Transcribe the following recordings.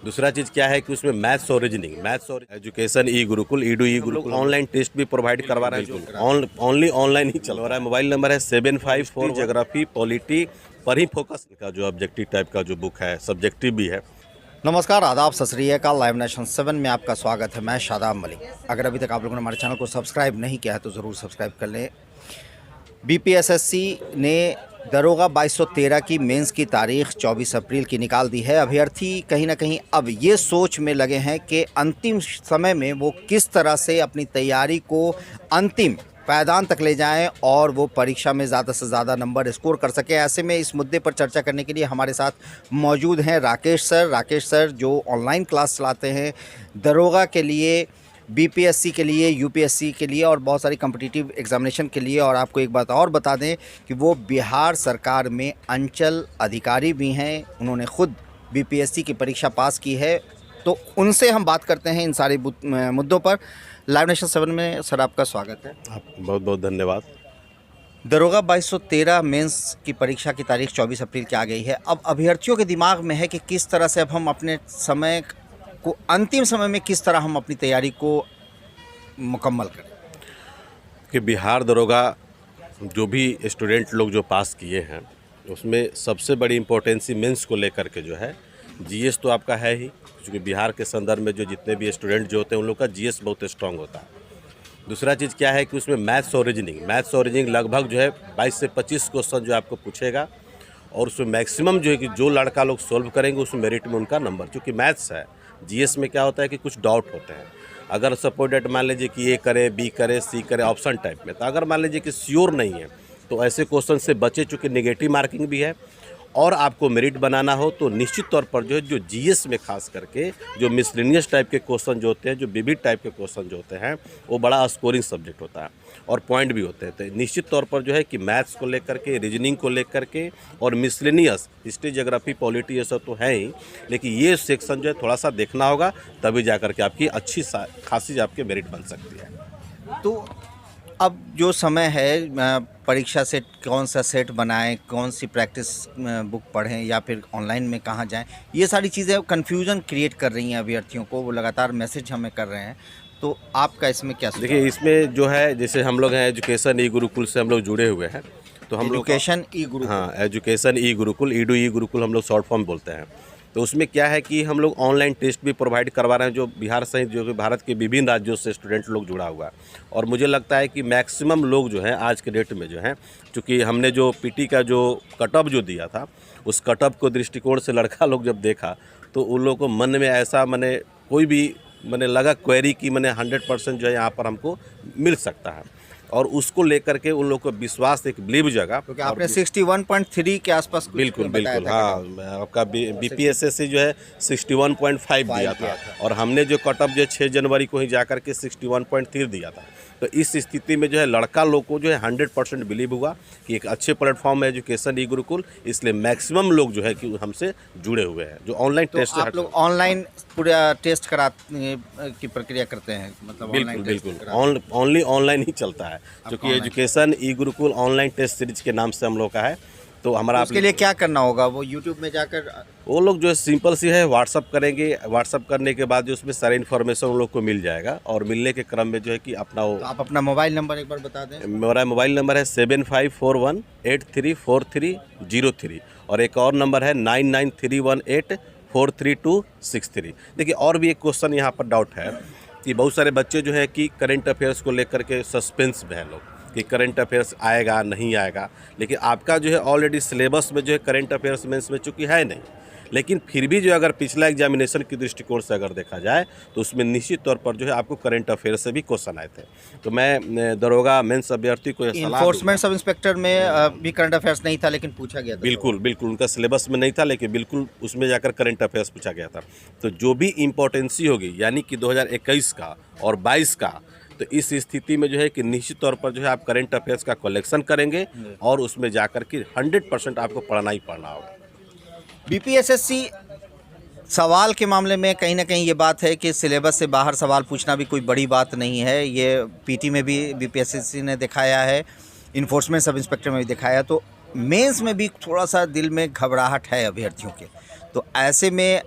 दूसरा चीज़ क्या है कि उसमें मैथ्स और रीजनिंग, मैथ्स और एजुकेशन ई गुरुकुल, ईडू ई गुरुकुल ऑनलाइन टेस्ट भी प्रोवाइड करवा रहे हैं। ओनली ऑनलाइन ही चल रहा है। मोबाइल नंबर है 7541 ज्योग्राफी पॉलिटी पर ही फोकस का जो ऑब्जेक्टिव टाइप का जो बुक है, सब्जेक्टिव भी है। नमस्कार, आदाब, सत श्री अकाल। लाइव नेशन 7 में आपका स्वागत है। मैं शादाब मलिक। अगर अभी तक आप लोगों ने हमारे चैनल को सब्सक्राइब नहीं किया है तो ज़रूर सब्सक्राइब कर लें। बीपीएसएससी ने दरोगा 2213 की मेंस की तारीख 24 अप्रैल की निकाल दी है। अभ्यर्थी कहीं ना कहीं अब ये सोच में लगे हैं कि अंतिम समय में वो किस तरह से अपनी तैयारी को अंतिम पायदान तक ले जाएं और वो परीक्षा में ज़्यादा से ज़्यादा नंबर स्कोर कर सकें। ऐसे में इस मुद्दे पर चर्चा करने के लिए हमारे साथ मौजूद हैं राकेश सर जो ऑनलाइन क्लास चलाते हैं दरोगा के लिए, बीपीएससी के लिए, यूपीएससी के लिए और बहुत सारी कॉम्पिटिटिव एग्जामिनेशन के लिए। और आपको एक बात और बता दें कि वो बिहार सरकार में अंचल अधिकारी भी हैं। उन्होंने खुद बीपीएससी की परीक्षा पास की है। तो उनसे हम बात करते हैं इन सारे मुद्दों पर। लाइव नेशन 7 में सर आपका स्वागत है। आप बहुत बहुत धन्यवाद। दरोगा 2213 मेंस की परीक्षा की तारीख 24 अप्रैल की आ गई है। अब अभ्यर्थियों के दिमाग में है कि किस तरह से अब हम अपने समय को अंतिम समय में किस तरह हम अपनी तैयारी को मुकम्मल करें। कि बिहार दरोगा जो भी स्टूडेंट लोग जो पास किए हैं उसमें सबसे बड़ी इम्पोर्टेंसी मेंस को लेकर के जो है, जीएस तो आपका है ही, क्योंकि बिहार के संदर्भ में जो जितने भी स्टूडेंट जो होते हैं उन लोग का जीएस बहुत स्ट्रांग होता है। दूसरा चीज़ क्या है कि उसमें मैथ्स और रीजनिंग लगभग जो है 22 से 25 क्वेश्चन जो आपको पूछेगा और उसमें मैक्सिमम जो है कि जो लड़का लोग सोल्व करेंगे उसमें मेरिट में उनका नंबर, क्योंकि मैथ्स है। जीएस में क्या होता है कि कुछ डाउट होते हैं। अगर सपोज डेट मान लीजिए कि ए करे, बी करे, सी करे, ऑप्शन टाइप में, तो अगर मान लीजिए कि श्योर नहीं है तो ऐसे क्वेश्चन से बचे, चूँकि नेगेटिव मार्किंग भी है और आपको मेरिट बनाना हो तो निश्चित तौर पर जो है जो जीएस में खास करके जो मिसलिनियस टाइप के क्वेश्चन जो होते हैं, जो विविध टाइप के क्वेश्चन जो होते हैं, वो बड़ा स्कोरिंग सब्जेक्ट होता है और पॉइंट भी होते हैं। तो निश्चित तौर पर जो है कि मैथ्स को लेकर के, रीजनिंग को लेकर के और मिसलिनियस हिस्ट्री, ज्योग्राफी, पॉलिटी ये सब तो है ही, लेकिन ये सेक्शन जो है थोड़ा सा देखना होगा, तभी जा कर के आपकी अच्छी खासी आपके मेरिट बन सकती है। तो अब जो समय है परीक्षा सेट कौन सा सेट बनाएं, कौन सी प्रैक्टिस बुक पढ़ें या फिर ऑनलाइन में कहाँ जाएं, ये सारी चीज़ें कन्फ्यूज़न क्रिएट कर रही हैं अभ्यर्थियों को। वो लगातार मैसेज हमें कर रहे हैं। तो आपका इसमें क्या सुझाव? देखिए, इसमें जो है जैसे हम लोग हैं एजुकेशन ई गुरुकुल से हम लोग जुड़े हुए हैं, तो हम लोग एजुकेशन ई गुरुकुल, हाँ, एजुकेशन ई गुरुकुल, ईडू ई गुरुकुल हम लोग शॉर्ट फॉर्म बोलते हैं। तो उसमें क्या है कि हम लोग ऑनलाइन टेस्ट भी प्रोवाइड करवा रहे हैं, जो बिहार सहित जो कि भारत के विभिन्न राज्यों से स्टूडेंट लोग जुड़ा हुआ है। और मुझे लगता है कि मैक्सिमम लोग जो है आज के डेट में जो है, चूँकि हमने जो पीटी का जो कटअप जो दिया था, उस कटअप को दृष्टिकोण से लड़का लोग जब देखा तो उन लोगों को मन में ऐसा मैंने कोई भी मैंने लगा क्वेरी की मैंने 100% जो है यहाँ पर हमको मिल सकता है, और उसको लेकर के उन लोगों को विश्वास, एक बिलीव जगह, क्योंकि आपने 61.3 के आसपास कुछ बिल्कुल बताया बिल्कुल, था। हाँ, आपका बीपीएसएससी जो है 61.5 दिया था और हमने जो कटअप जो 6 जनवरी को ही जाकर के 61.3 दिया था। तो इस स्थिति में जो है लड़का लोग को जो है 100% बिलीव हुआ कि एक अच्छे प्लेटफॉर्म है एजुकेशन ई गुरुकुल, इसलिए मैक्सिमम लोग जो है कि हमसे जुड़े हुए हैं। जो ऑनलाइन तो टेस्ट आप लोग ऑनलाइन पूरा टेस्ट कराने की प्रक्रिया करते हैं, मतलब बिल्कुल बिल्कुल ओनली ऑनलाइन ही चलता है, क्योंकि एजुकेशन ई गुरुकुल ऑनलाइन टेस्ट सीरीज के नाम से हम लोग का है। तो हमारा तो उसके लिए क्या करना होगा? वो यूट्यूब में जाकर वो लोग जो है सिंपल सी है, व्हाट्सअप करेंगे। व्हाट्सअप करने के बाद जो उसमें सारे इन्फॉर्मेशन उन लोग को मिल जाएगा और मिलने के क्रम में जो है कि अपना वो, तो आप अपना मोबाइल नंबर एक बार बता दें। मेरा मोबाइल नंबर है 7541834303 और एक और नंबर है 9931843263। देखिए, और भी एक क्वेश्चन यहाँ पर डाउट है कि बहुत सारे बच्चे जो है कि करंट अफेयर्स को लेकर के सस्पेंस में है लोग कि करंट अफेयर्स आएगा नहीं आएगा, लेकिन आपका जो है ऑलरेडी सिलेबस में जो है करंट अफेयर्स मेंस में चूँकि है नहीं, लेकिन फिर भी जो अगर पिछला एग्जामिनेशन की दृष्टिकोण से अगर देखा जाए तो उसमें निश्चित तौर पर जो है आपको करंट अफेयर्स से भी क्वेश्चन आए थे। तो मैं दरोगा मेंस अभ्यर्थी को इन्फोर्समेंट सब इंस्पेक्टर में भी करंट अफेयर्स नहीं था, लेकिन पूछा गया था। बिल्कुल बिल्कुल, उनका सिलेबस में नहीं था, लेकिन बिल्कुल उसमें जाकर करंट अफेयर्स पूछा गया था। तो जो भी इम्पोर्टेंसी होगी, यानी कि 2021 का और 22 का, तो इस स्थिति में जो है कि निश्चित तौर पर जो है आप करंट अफेयर्स का कलेक्शन करेंगे और उसमें जाकर के 100% आपको पढ़ना ही पढ़ना होगा। बीपीएसएससी सवाल के मामले में कहीं ना कहीं ये बात है कि सिलेबस से बाहर सवाल पूछना भी कोई बड़ी बात नहीं है। ये पीटी में भी बीपीएसएससी ने दिखाया है, इन्फोर्समेंट सब इंस्पेक्टर में भी दिखाया। तो मेंस में भी थोड़ा सा दिल में घबराहट है अभ्यर्थियों के। तो ऐसे में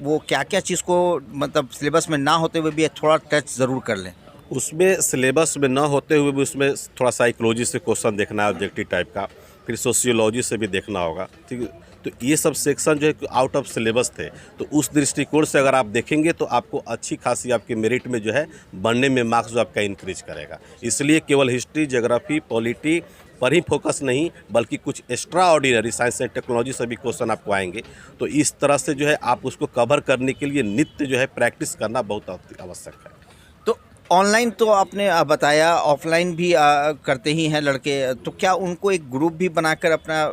वो क्या क्या चीज़ को मतलब सिलेबस में ना होते हुए भी थोड़ा टच ज़रूर कर लें? उसमें सिलेबस में न होते हुए भी उसमें थोड़ा साइकोलॉजी से क्वेश्चन देखना है, ऑब्जेक्टिव टाइप का, फिर सोशियोलॉजी से भी देखना होगा, ठीक है। तो ये सब सेक्शन जो है आउट ऑफ सिलेबस थे, तो उस दृष्टिकोण से अगर आप देखेंगे तो आपको अच्छी खासी आपके मेरिट में जो है बनने में मार्क्स जो आपका इंक्रीज करेगा। इसलिए केवल हिस्ट्री, ज्योग्राफी, पॉलिटी पर ही फोकस नहीं, बल्कि कुछ extra ordinary science and technology से भी क्वेश्चन आपको आएंगे। तो इस तरह से जो है आप उसको कवर करने के लिए नित्य जो है प्रैक्टिस करना बहुत आवश्यक है। तो ऑनलाइन तो आपने बताया, ऑफलाइन भी करते ही हैं लड़के, तो क्या उनको एक ग्रुप भी बनाकर अपना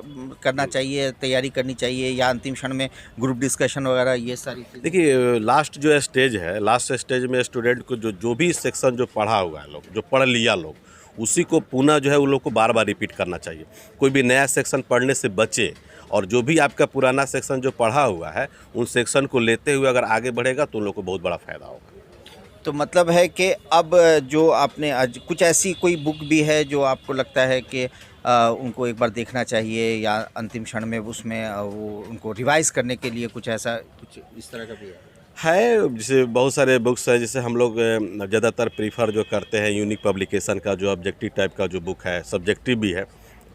करना चाहिए, तैयारी करनी चाहिए, या अंतिम क्षण में ग्रुप डिस्कशन वगैरह ये सारी चीज़ें? देखिए, लास्ट जो स्टेज है, लास्ट स्टेज में स्टूडेंट को जो भी सेक्शन जो पढ़ा हुआ है, लोग जो पढ़ लिया लोग, उसी को पुनः जो है उन लोग को बार बार रिपीट करना चाहिए। कोई भी नया सेक्शन पढ़ने से बचे, और जो भी आपका पुराना सेक्शन जो पढ़ा हुआ है उन सेक्शन को लेते हुए अगर आगे बढ़ेगा तो उन लोग को बहुत बड़ा फ़ायदा होगा। तो मतलब है कि अब जो आपने आज कुछ ऐसी कोई बुक भी है जो आपको लगता है कि उनको एक बार देखना चाहिए, या अंतिम क्षण में उसमें वो उनको रिवाइज करने के लिए कुछ ऐसा कुछ इस तरह का भी है? जैसे बहुत सारे बुक्स हैं, जैसे हम लोग ज़्यादातर प्रीफर जो करते हैं यूनिक पब्लिकेशन का, जो ऑब्जेक्टिव टाइप का जो बुक है, सब्जेक्टिव भी है।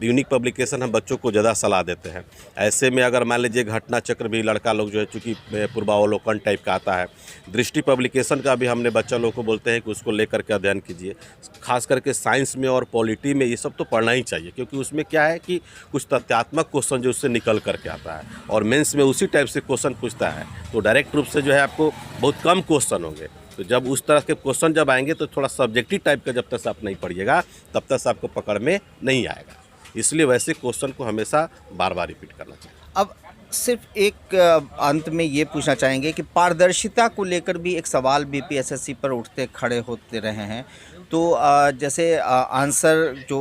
यूनिक पब्लिकेशन हम बच्चों को ज़्यादा सलाह देते हैं। ऐसे में अगर मान लीजिए घटना चक्र भी लड़का लोग जो है चूँकि पूर्वावलोकन टाइप का आता है, दृष्टि पब्लिकेशन का भी हमने बच्चा लोग को बोलते हैं कि उसको लेकर के अध्ययन कीजिए। खास करके साइंस में और पॉलिटी में ये सब तो पढ़ना ही चाहिए, क्योंकि उसमें क्या है कि कुछ तथ्यात्मक क्वेश्चन जो उससे निकल करके आता है, और मेंस में उसी टाइप से क्वेश्चन पूछता है, तो डायरेक्ट रूप से जो है आपको बहुत कम क्वेश्चन होंगे। तो जब उस तरह के क्वेश्चन जब आएंगे तो थोड़ा सब्जेक्टिव टाइप का जब तक आप नहीं पढ़िएगा तब तक आपको पकड़ में नहीं आएगा। इसलिए वैसे क्वेश्चन को हमेशा बार बार रिपीट करना चाहिए। अब सिर्फ एक अंत में ये पूछना चाहेंगे कि पारदर्शिता को लेकर भी एक सवाल बीपीएसएससी पर उठते खड़े होते रहे हैं। तो जैसे आंसर जो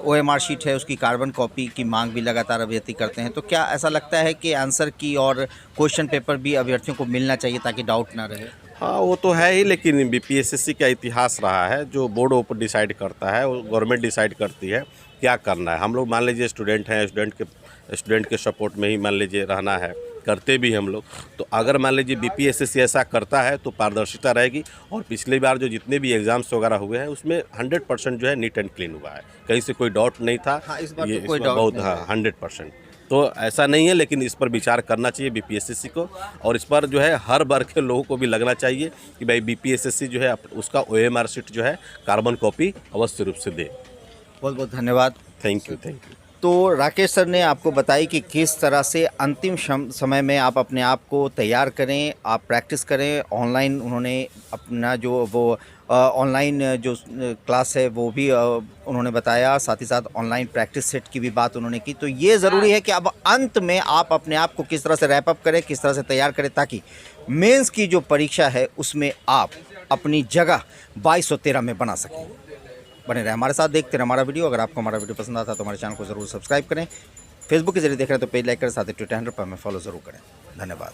ओएमआर शीट है उसकी कार्बन कॉपी की मांग भी लगातार अभ्यर्थी करते हैं, तो क्या ऐसा लगता है कि आंसर की और क्वेश्चन पेपर भी अभ्यर्थियों को मिलना चाहिए ताकि डाउट ना रहे? हाँ, वो तो है ही, लेकिन बीपीएसएससी का इतिहास रहा है, जो बोर्ड ऊपर डिसाइड करता है, वो गवर्नमेंट डिसाइड करती है क्या करना है। हम लोग मान लीजिए स्टूडेंट हैं, स्टूडेंट के सपोर्ट में ही मान लीजिए रहना है, करते भी हम लोग। तो अगर मान लीजिए बीपीएसएससी ऐसा करता है तो पारदर्शिता रहेगी, और पिछली बार जो जितने भी एग्ज़ाम्स वगैरह हुए हैं उसमें 100% जो है नीट एंड क्लीन हुआ है, कहीं से कोई डाउट नहीं था। हाँ, इस बार ये तो कोई इस बार डाउट बहुत, नहीं हाँ, है। 100%। तो ऐसा नहीं है, लेकिन इस पर विचार करना चाहिए बीपीएसएससी को, और इस पर जो है हर वर्ग के लोगों को भी लगना चाहिए कि भाई बीपीएसएससी जो है उसका ओएमआर शीट जो है कार्बन कॉपी अवश्य रूप से दे। बहुत बहुत धन्यवाद। Thank you. तो राकेश सर ने आपको बताई कि किस तरह से अंतिम समय में आप अपने आप को तैयार करें, आप प्रैक्टिस करें। ऑनलाइन उन्होंने अपना जो वो ऑनलाइन जो क्लास है वो भी उन्होंने बताया, साथ ही साथ ऑनलाइन प्रैक्टिस सेट की भी बात उन्होंने की। तो ये ज़रूरी है कि अब अंत में आप अपने आप को किस तरह से रैप अप करें, किस तरह से तैयार करें, ताकि मेंस की जो परीक्षा है उसमें आप अपनी जगह 2213 में बना सकें। बने रहे हमारे साथ, देखते रहे हमारा वीडियो। अगर आपको हमारा वीडियो पसंद आता है तो हमारे चैनल को ज़रूर सब्सक्राइब करें। फेसबुक के जरिए देख रहे हैं तो पेज लाइक करें, साथ ही ट्विटर हैंडल पर हमें फॉलो ज़रूर करें। धन्यवाद।